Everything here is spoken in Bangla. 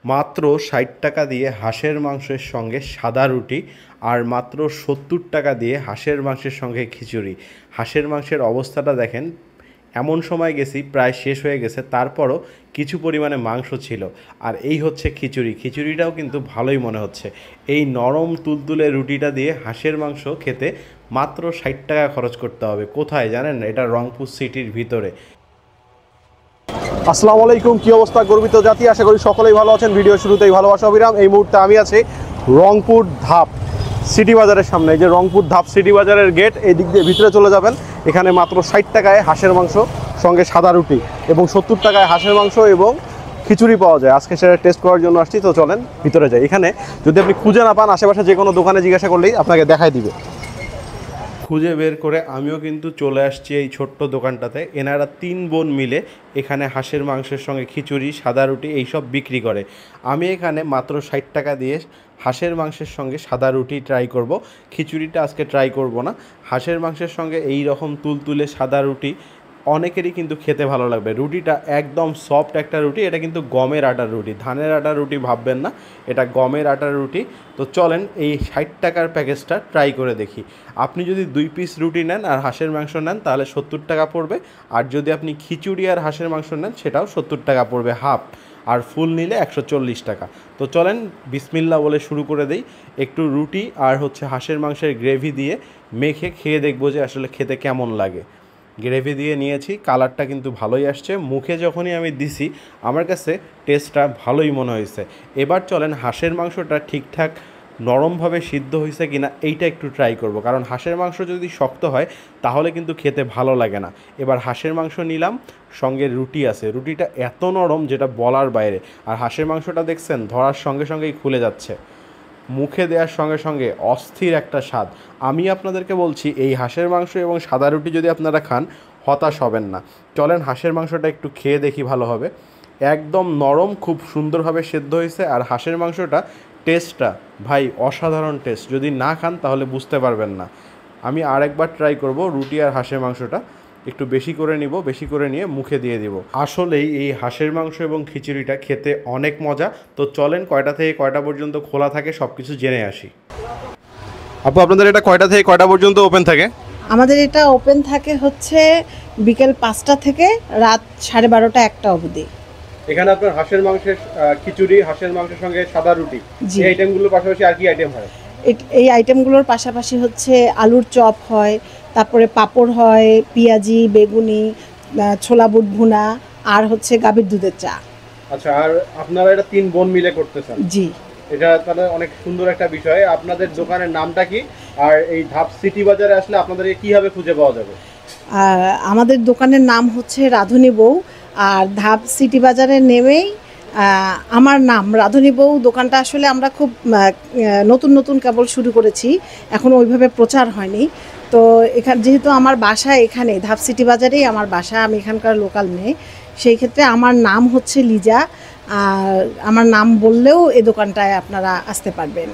মাত্র ৬০ টাকা দিয়ে হাঁসের মাংসের সঙ্গে সাদা রুটি আর মাত্র ৭০ টাকা দিয়ে হাঁসের মাংসের সঙ্গে খিচুড়ি। হাঁসের মাংসের অবস্থাটা দেখেন, এমন সময় গেছি প্রায় শেষ হয়ে গেছে, তারপরও কিছু পরিমাণে মাংস ছিল। আর এই হচ্ছে খিচুড়ি, খিচুড়িটাও কিন্তু ভালোই মনে হচ্ছে। এই নরম তুলতুলে রুটিটা দিয়ে হাঁসের মাংস খেতে মাত্র ৬০ টাকা খরচ করতে হবে। কোথায় জানেন? এটা রংপুর সিটির ভিতরে। আসসালামু আলাইকুম, কি অবস্থা গর্বিত জাতি? আশা করি সকলেই ভালো আছেন। ভিডিও শুরুতেই ভালোবাসা অবিরাম। এই মুহূর্তে আমি আছি রংপুর ধাপ সিটি বাজারের সামনে। এই যে রংপুর ধাপ সিটি বাজারের গেট, এই দিক দিয়ে ভিতরে চলে যাবেন। এখানে মাত্র ৬০ টাকায় হাঁসের মাংস সঙ্গে সাদা রুটি এবং ৭০ টাকায় হাঁসের মাংস এবং খিচুড়ি পাওয়া যায়। আজকে সেটা টেস্ট করার জন্য আসছি, তো চলেন ভিতরে যাই। এখানে যদি আপনি খুঁজে না পান, আশেপাশে যে কোনো দোকানে জিজ্ঞাসা করলেই আপনাকে দেখাই দিবে। খুঁজে বের করে আমিও কিন্তু চলে আসছি এই ছোট্ট দোকানটাতে। এনারা ৩ বোন মিলে এখানে হাঁসের মাংসের সঙ্গে খিচুড়ি, সাদা রুটি এইসব বিক্রি করে। আমি এখানে মাত্র ৬০ টাকা দিয়ে হাঁসের মাংসের সঙ্গে সাদা রুটি ট্রাই করব। খিচুড়িটা আজকে ট্রাই করব না। হাঁসের মাংসের সঙ্গে এই রকম তুলতুলে সাদা রুটি অনেকেরই কিন্তু খেতে ভালো লাগবে। রুটিটা একদম সফট একটা রুটি। এটা কিন্তু গমের আটার রুটি, ধানের আটার রুটি ভাববেন না, এটা গমের আটার রুটি। তো চলেন এই ৬০ টাকার প্যাকেজটা ট্রাই করে দেখি। আপনি যদি ২ পিস রুটি নেন আর হাঁসের মাংস নেন তাহলে ৭০ টাকা পড়বে। আর যদি আপনি খিচুড়ি আর হাঁসের মাংস নেন সেটাও ৭০ টাকা পড়বে হাফ। আর ফুল নিলে ১৪০ টাকা। তো চলেন বিসমিল্লাহ বলে শুরু করে দেই। একটু রুটি আর হচ্ছে হাঁসের মাংসের গ্রেভি দিয়ে মেখে খেয়ে দেখবো যে আসলে খেতে কেমন লাগে। গ্রেভি দিয়ে নিয়েছি, কালারটা কিন্তু ভালোই আসছে। মুখে যখনই আমি দিছি আমার কাছে টেস্টটা ভালোই মনে হয়েছে। এবার চলেন হাঁসের মাংসটা ঠিকঠাক নরমভাবে সিদ্ধ হয়েছে কিনা এইটা একটু ট্রাই করব, কারণ হাঁসের মাংস যদি শক্ত হয় তাহলে কিন্তু খেতে ভালো লাগে না। এবার হাঁসের মাংস নিলাম, সঙ্গে রুটি আছে। রুটিটা এত নরম যেটা বলার বাইরে। আর হাঁসের মাংসটা দেখছেন ধরার সঙ্গে সঙ্গেই খুলে যাচ্ছে, মুখে দেওয়ার সঙ্গে সঙ্গে অস্থির একটা স্বাদ। আমি আপনাদেরকে বলছি এই হাঁসের মাংস এবং সাদা রুটি যদি আপনারা খান হতাশ হবেন না। চলেন হাঁসের মাংসটা একটু খেয়ে দেখি ভালো হবে। একদম নরম, খুব সুন্দরভাবে সেদ্ধ হয়েছে। আর হাঁসের মাংসটা টেস্টটা ভাই অসাধারণ টেস্ট, যদি না খান তাহলে বুঝতে পারবেন না। আমি আরেকবার ট্রাই করব। রুটি আর হাঁসের মাংসটা একটু বেশি করে নিব, বেশি করে নিয়ে মুখে দিয়ে দিব। আসলেই এই হাঁসের মাংস এবং খিচুড়িটা খেতে অনেক মজা। তো চলেন কয়টা থেকে কয়টা পর্যন্ত খোলা থাকে সব কিছু জেনে আসি। আপু, আপনাদের এটা কয়টা থেকে কয়টা পর্যন্ত ওপেন থাকে? আমাদের এটা ওপেন থাকে হচ্ছে বিকেল ৫টা থেকে রাত 12:30 1টা অবধি। এখানে আপনার হাঁসের মাংসের খিচুড়ি, হাঁসের মাংসের সঙ্গে সাদা রুটি, এই আইটেমগুলোর পাশাপাশি আর কি আইটেম হয়? এই আইটেমগুলোর পাশাপাশি হচ্ছে আলুর চপ হয়, তারপরে পাঁপড় হয়, পেঁয়াজি, বেগুনি, ছোলা বুট ভুনা, আর হচ্ছে গাভীর দুধের চা। আচ্ছা, আর আপনারা এটা ৩ বোন মিলে করতেছেন? জি। এটা তাহলে অনেক সুন্দর একটা বিষয়। আপনাদের দোকানের নামটা কি, আর এই ধাপ সিটি বাজারে আসলে আপনাদেরকে কীভাবে খুঁজে পাওয়া যাবে? আমাদের দোকানের নাম হচ্ছে রাঁধুনি বউ। আর ধাপ সিটি বাজারে নেমেই আমার নাম রাঁধুনি বউ। দোকানটা আসলে আমরা খুব নতুন নতুন কেবল শুরু করেছি, এখন ওইভাবে প্রচার হয়নি। তো এখানে যেহেতু আমার বাসা এখানে ধাপ সিটি বাজারেই আমার বাসা, আমি এখানকার লোকাল মেয়ে, সেই ক্ষেত্রে আমার নাম হচ্ছে লিজা। আর আমার নাম বললেও এই দোকানটায় আপনারা আসতে পারবেন।